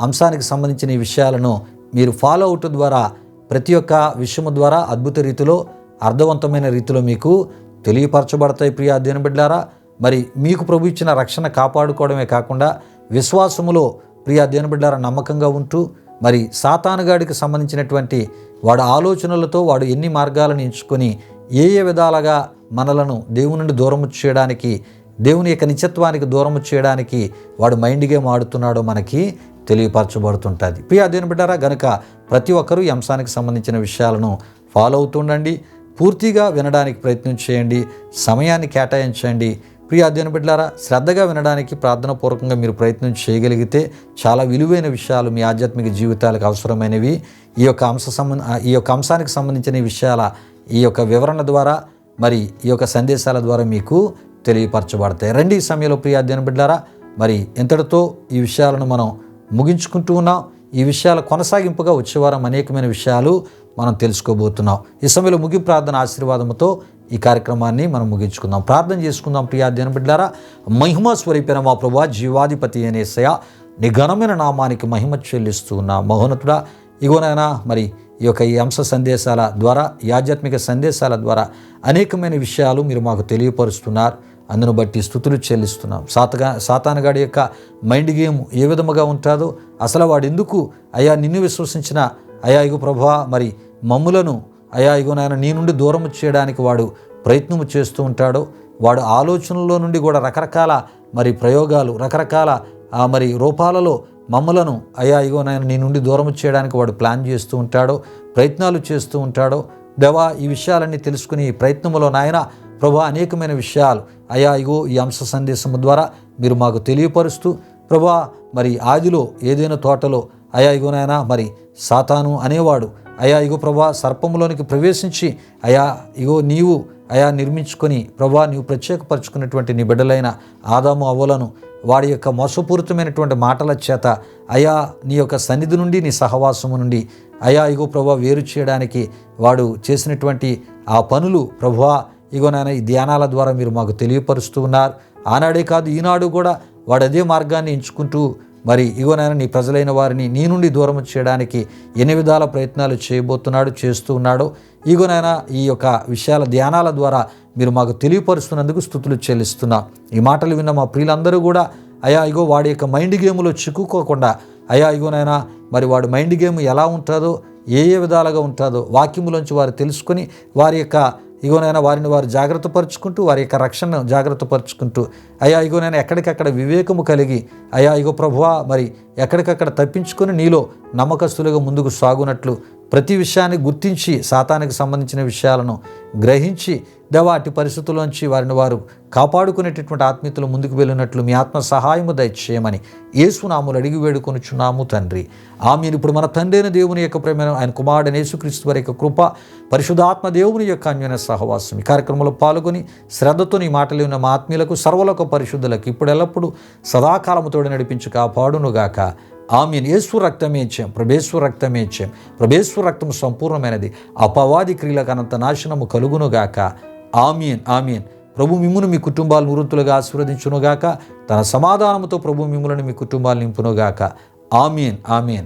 A: అంశానికి సంబంధించిన ఈ విషయాలను మీరు ఫాలో అవుట్ ద్వారా ప్రతి ఒక్క విషయము ద్వారా అద్భుత రీతిలో అర్థవంతమైన రీతిలో మీకు తెలియపరచబడతాయి. ప్రియా దేవుని బిడ్డలారా మరి మీకు ప్రభు ఇచ్చిన రక్షణ కాపాడుకోవడమే కాకుండా విశ్వాసములో ప్రియా దేవుని బిడ్డలారా నమ్మకంగా ఉంటూ మరి సాతానుగాడికి సంబంధించినటువంటి వాడు ఆలోచనలతో వాడు ఎన్ని మార్గాలను ఎంచుకొని ఏ విధాలుగా మనలను దేవుని నుండి దూరము చేయడానికి దేవుని యొక్క నిత్యత్వానికి దూరము చేయడానికి వాడు మైండ్ గేమ్ ఆడుతున్నాడో మనకి తెలియపరచబడుతుంటుంది. ప్రియా దేవుని బిడ్డలారా గనుక ప్రతి ఒక్కరూ ఈ అంశానికి సంబంధించిన విషయాలను ఫాలో అవుతుండండి. పూర్తిగా వినడానికి ప్రయత్నం చేయండి, సమయాన్ని కేటాయించండి. ప్రియ అధ్యయన బిడ్డలారా, శ్రద్ధగా వినడానికి ప్రార్థనాపూర్వకంగా మీరు ప్రయత్నం చేయగలిగితే చాలా విలువైన విషయాలు మీ ఆధ్యాత్మిక జీవితాలకు అవసరమైనవి ఈ యొక్క అంశానికి సంబంధించిన విషయాల ఈ యొక్క వివరణ ద్వారా మరి ఈ యొక్క సందేశాల ద్వారా మీకు తెలియపరచబడతాయి. రండి ఈ సమయంలో ప్రియ అధ్యయన బిడ్డలారా, మరి ఇంతటితో ఈ విషయాలను మనం ముగించుకుంటూ ఉన్నాం. ఈ విషయాల కొనసాగింపుగా వచ్చే వారం అనేకమైన విషయాలు మనం తెలుసుకోబోతున్నాం. ఈ సమయంలో ముగింపు ప్రార్థన ఆశీర్వాదంతో ఈ కార్యక్రమాన్ని మనం ముగించుకుందాం. ప్రార్థన చేసుకుందాం. ప్రియ అధ్యయన బిడ్డలారా, మహిమ స్వరూపైన మా ప్రభువా, జీవాధిపతి అయిన యేసయ్యా, నీ ఘనమైన నామానికి మహిమ చెల్లిస్తూ ఉన్నా మహోన్నతుడా. ఇగోనైనా మరి ఈ అంశ సందేశాల ద్వారా, ఈ ఆధ్యాత్మిక సందేశాల ద్వారా అనేకమైన విషయాలు మీరు మాకు తెలియపరుస్తున్నారు. అందును బట్టి స్తుతులు చెల్లిస్తున్నాం. సాతానుగాడి యొక్క మైండ్ గేమ్ ఏ విధముగా ఉంటుందో, అసలు వాడు ఎందుకు అయ్యా నిన్ను విశ్వసించిన అయ్యా ఇగో ప్రభువా మరి మమ్ములను అయ్యా ఇగోనైనా నీ నుండి దూరం చేయడానికి వాడు ప్రయత్నము చేస్తూ ఉంటాడో, వాడు ఆలోచనలో నుండి కూడా రకరకాల మరి ప్రయోగాలు, రకరకాల మరి రూపాలలో మమ్మలను అయ్యా ఇగోనైనా నీ నుండి దూరం చేయడానికి వాడు ప్లాన్ చేస్తూ ఉంటాడో, ప్రయత్నాలు చేస్తూ ఉంటాడో. దేవా, ఈ విషయాలన్నీ తెలుసుకుని ఈ ప్రయత్నంలో నాయన ప్రభా అనేకమైన విషయాలు అయ్యా ఇగో ఈ అంశ సందేశము ద్వారా మీరు మాకు తెలియపరుస్తూ ప్రభా మరి ఆదిలో ఏదైనా తోటలో అయ్యా ఇగోనైనా మరి సాతాను అనేవాడు అయ్యా ఇగో ప్రభా సర్పములోనికి ప్రవేశించి అయ్యా ఇగో నీవు అయా నిర్మించుకొని ప్రభా నీవు ప్రత్యేకపరచుకున్నటువంటి నీ బిడ్డలైన ఆదాము అవ్వలను వాడి యొక్క మోసపూరితమైనటువంటి మాటల చేత అయా నీ యొక్క సన్నిధి నుండి, నీ సహవాసము నుండి అయా ఇగో ప్రభా వేరు చేయడానికి వాడు చేసినటువంటి ఆ పనులు ప్రభువా ఇగోనైనా ఈ ధ్యానాల ద్వారా మీరు మాకు తెలియపరుస్తూ ఉన్నారు. ఆనాడే కాదు, ఈనాడు కూడా వాడు అదే మార్గాన్ని ఎంచుకుంటూ మరి ఇగోనైనా నీ ప్రజలైన వారిని నీ నుండి దూరం చేయడానికి ఎన్ని విధాల ప్రయత్నాలు చేస్తూ ఉన్నాడో ఇగోనైనా ఈ యొక్క విషయాల ధ్యానాల ద్వారా మీరు మాకు తెలియపరుస్తున్నందుకు స్తుతులు చెల్లిస్తున్నాం. ఈ మాటలు విన్న మా ప్రియులందరూ కూడా అయా ఇగో వాడి యొక్క మైండ్ గేమ్లో చిక్కుకోకుండా అయా ఇగోనైనా మరి వాడు మైండ్ గేమ్ ఎలా ఉంటుందో, ఏ విధాలుగా ఉంటుందో వాక్యములోంచి వారు తెలుసుకొని వారి యొక్క ఇగోనైనా వారిని వారు జాగ్రత్త పరుచుకుంటూ, వారి యొక్క రక్షణను జాగ్రత్త పరుచుకుంటూ అయా ఇగోనైనా ఎక్కడికక్కడ వివేకము కలిగి అయా ఇగో ప్రభువా మరి ఎక్కడికక్కడ తప్పించుకొని నీలో నమ్మకస్తులుగా ముందుకు సాగునట్లు ప్రతి విషయాన్ని గుర్తించి సాతానికి సంబంధించిన విషయాలను గ్రహించి దేవా అట్టి పరిస్థితుల్లోంచి వారిని వారు కాపాడుకునేటటువంటి ఆత్మీయతలు ముందుకు వెళ్ళినట్లు మీ ఆత్మ సహాయము దయచేయమని యేసునామములో అడిగి వేడుకొనుచున్నాము తండ్రి. ఆమేన్. ఇప్పుడు మన తండ్రి అయిన దేవుని యొక్క ప్రేమ, ఆయన కుమారుడైన యేసుక్రీస్తు వారి యొక్క కృప, పరిశుద్ధాత్మ దేవుని యొక్క అన్యోన్య సహవాసం ఈ కార్యక్రమంలో పాల్గొని శ్రద్ధతో ఈ మాటలు ఉన్న మా ఆత్మీయులకు, సర్వలోక పరిశుద్ధులకు ఇప్పుడు ఎల్లప్పుడూ సదాకాలము తోడు నడిపించి కాపాడునుగాక. ఆమేన్. యేసు రక్తమే జయం, ప్రభేశ్వర రక్తమే జయం, ప్రభేశ్వర రక్తం సంపూర్ణమైనది, అపవాది క్రియలకు అనంత నాశనము కలుగునుగాక. ఆమేన్. ఆమేన్. ప్రభు మిమ్మును మీ కుటుంబాలను వృత్తులుగా ఆశీర్వదించునుగాక. తన సమాధానముతో ప్రభు మిమ్ములను మీ కుటుంబాలు నింపునుగాక. ఆమేన్. ఆమేన్.